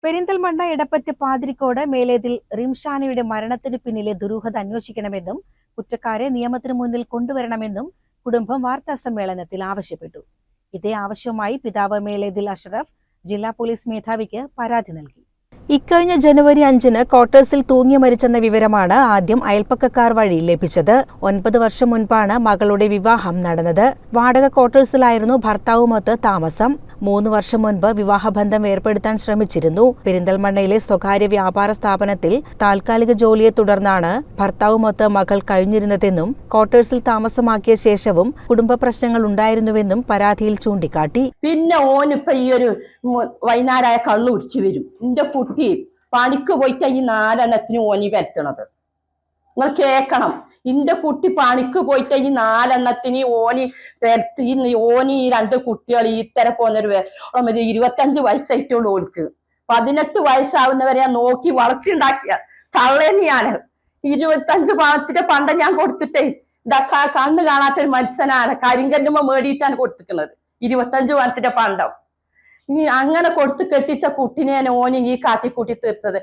പെരിന്തൽമണ്ണ എടപ്പറ്റ് പാതിരിക്കോട് മേലേതിൽ റിംഷാനയുടെ മരണത്തിനു പിന്നിലെ ദുരൂഹത അന്വേഷിക്കണമെന്നും കുറ്റക്കാരെ നിയമത്തിനു മുന്നിൽ കൊണ്ടുവരണമെന്നും കുടുംബം വാർത്താസമ്മേളനത്തിൽ ആവശ്യപ്പെട്ടു. ഇതേ ആവശ്യവുമായി പിതാവ് മേലേതിൽ അഷ്റഫ് ജില്ലാ പോലീസ് മേധാവിക്ക് പരാതി നൽകി. ഇക്കഴിഞ്ഞ ജനുവരി 5-ന് ക്വാർട്ടേഴ്സിൽ തൂങ്ങി മരിച്ചെന്ന വിവരമാണ് ആദ്യം അയൽപ്പക്കക്കാർ വഴി ലഭിച്ചത്. 9 വർഷം മുൻപാണ് മകളുടെ വിവാഹം നടന്നത്. വാടക ക്വാർട്ടേഴ്സിലായിരുന്നു ഭർത്താവുമൊത്ത് താമസം. 3 വർഷം മുൻപ് വിവാഹബന്ധം ഏർപ്പെടുത്താൻ ശ്രമിച്ചിരുന്നു. പെരിന്തൽമണ്ണയിലെ സ്വകാര്യ വ്യാപാര സ്ഥാപനത്തിൽ താൽക്കാലിക ജോലിയെ തുടർന്നാണ് ഭർത്താവുമൊത്ത് മകൾ കഴിഞ്ഞിരുന്നതെന്നും ക്വാർട്ടേഴ്സിൽ താമസമാക്കിയ ശേഷവും കുടുംബ പ്രശ്നങ്ങൾ ഉണ്ടായിരുന്നുവെന്നും പരാതിയിൽ ചൂണ്ടിക്കാട്ടി. പിന്നെ ഓനിപ്പോ ഈ ഒരു വൈകുന്നേരമായ കള്ളു കുടിച്ചു വരും. എന്റെ കുട്ടി പണിക്ക് പോയിട്ട് ഈ 4 എണ്ണത്തിന് ഓനി വരുത്തണത് നിങ്ങൾ കേക്കണം. ഇന്റെ കുട്ടി പണിക്ക് പോയിട്ട് ഈ 4 എണ്ണത്തിന് ഓനി വരുത്തി. ഓനി ഈ 2 കുട്ടികൾ ഇത്തരം പോന്നൊരു 25 വയസ്സായിട്ടുള്ളൂ. ഓർക്ക് 18 വയസ്സാവുന്നവരെ നോക്കി വളർത്തിണ്ടാക്കിയ തള്ളേനെയാണ്. 25 പണത്തിന്റെ പണ്ടം ഞാൻ കൊടുത്തിട്ടേ ഇതൊക്കെ കണ്ണ് കാണാത്തൊരു മനുഷ്യനാണ്. കരിങ്കല്ലുമ്പോ മേടിയിട്ടാണ് കൊടുത്തിക്കുന്നത് 25 പണത്തിന്റെ പണ്ടം. ഈ അങ്ങനെ കൊടുത്ത് കെട്ടിച്ച കുട്ടിനെ ഓന് ഈ കാട്ടിക്കൂട്ടി തീർത്തത്.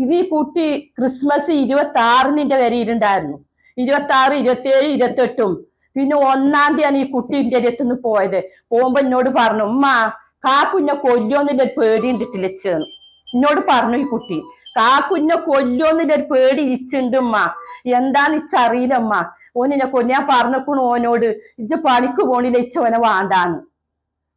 ഇത് ഈ കുട്ടി ക്രിസ്മസ് 26-ന്റെ വരെയിലുണ്ടായിരുന്നു. 26, 27, 28. പിന്നെ 1-ാം തീയതിയാണ് ഈ കുട്ടി ഇന്ത്യ അടുത്തുനിന്ന് പോയത്. പോകുമ്പോ എന്നോട് പറഞ്ഞു, ഉമ്മ കാക്കുഞ്ഞെ കൊല്ലോന്നില്ലൊരു പേടി ഉണ്ടിട്ടില്ലെന്ന് എന്നോട് പറഞ്ഞു. ഈ കുട്ടി കാക്കുഞ്ഞെ കൊല്ലോന്നില്ലൊരു പേടി ഇച്ചുണ്ട് ഉമ്മ, എന്താന്ന് ഇച്ചറിയില്ല ഉമ്മ. ഓനിനെ ഞാൻ പറഞ്ഞേക്കണു ഓനോട്, ഇജ്ജ് പണിക്ക് പോണില്ല, ഇച്ചോനെ വേണ്ടാന്ന്.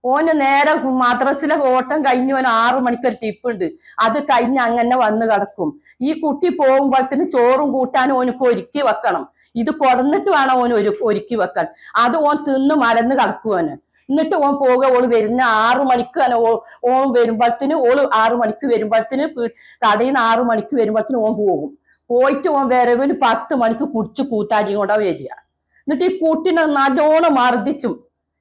ഓന് നേരെ മദ്രസിലെ ഓട്ടം കഴിഞ്ഞ് ഓന് 6 മണിക്കൊരു ടിപ്പുണ്ട്. അത് കഴിഞ്ഞ് അങ്ങനെ വന്ന് കിടക്കും. ഈ കുട്ടി പോകുമ്പോഴത്തേന് ചോറും കൂട്ടാനും ഓനക്ക് ഒരുക്കി വെക്കണം. ഇത് കൊടന്നിട്ട് വേണം ഓന് ഒരുക്കി വെക്കാൻ. അത് ഓൻ തിന്ന് മലന്ന് കിടക്കുവാന്. എന്നിട്ട് ഓൻ പോകുക. ഓള് വരുന്ന 6 മണിക്ക് തന്നെ ഓൻ വരുമ്പോഴത്തേന് ഓള് 6 മണിക്ക് വരുമ്പോഴത്തേന് കടയിൽ നിന്ന് 6 മണിക്ക് വരുമ്പോഴത്തേന് ഓൻ പോകും. പോയിട്ട് ഓൻ വരവിന് 10 മണിക്ക് കുടിച്ച് കൂട്ടാടി കൊണ്ടാ വരിക. എന്നിട്ട് ഈ കുട്ടിനെ നല്ലോണം മർദ്ദിച്ചും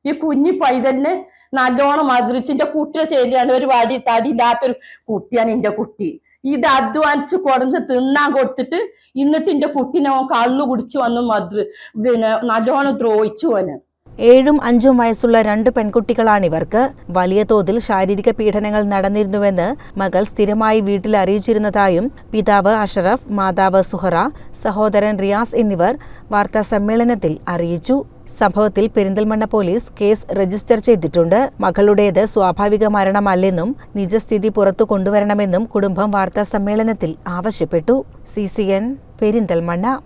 ഈ കുഞ്ഞി പൈതലിനെ നല്ലോണം മധുരിച്ചിന്റെ കുട്ടിയെ ചെയ്യാണ്. ഒരു വടി തടി ഇല്ലാത്തൊരു കുട്ടിയാണ് എന്റെ കുട്ടി. ഇത് അധ്വാനിച്ച് കൊടുന്ന് തിന്നാൻ കൊടുത്തിട്ട് എന്നിട്ട് എന്റെ കുട്ടീനെ ഓൻ കള്ളു കുടിച്ചു വന്ന് നല്ലോണം ദ്രോഹിച്ചു. ഓന് 7ഉം 5ഉം വയസ്സുള്ള 2 പെൺകുട്ടികളാണിവർക്ക്. വലിയ തോതിൽ ശാരീരിക പീഡനങ്ങൾ നടന്നിരുന്നുവെന്ന് മകൾ സ്ഥിരമായി വീട്ടിൽ അറിയിച്ചിരുന്നതായും പിതാവ് അഷ്റഫ്, മാതാവ് സുഹറ, സഹോദരൻ റിയാസ് എന്നിവർ വാർത്താസമ്മേളനത്തിൽ അറിയിച്ചു. സംഭവത്തിൽ പെരിന്തൽമണ്ണ പോലീസ് കേസ് രജിസ്റ്റർ ചെയ്തിട്ടുണ്ട്. മകളുടേത് സ്വാഭാവിക മരണമല്ലെന്നും നിജസ്ഥിതി പുറത്തു കൊണ്ടുവരണമെന്നും കുടുംബം വാർത്താസമ്മേളനത്തിൽ ആവശ്യപ്പെട്ടു. CCN പെരിന്തൽമണ്ണ.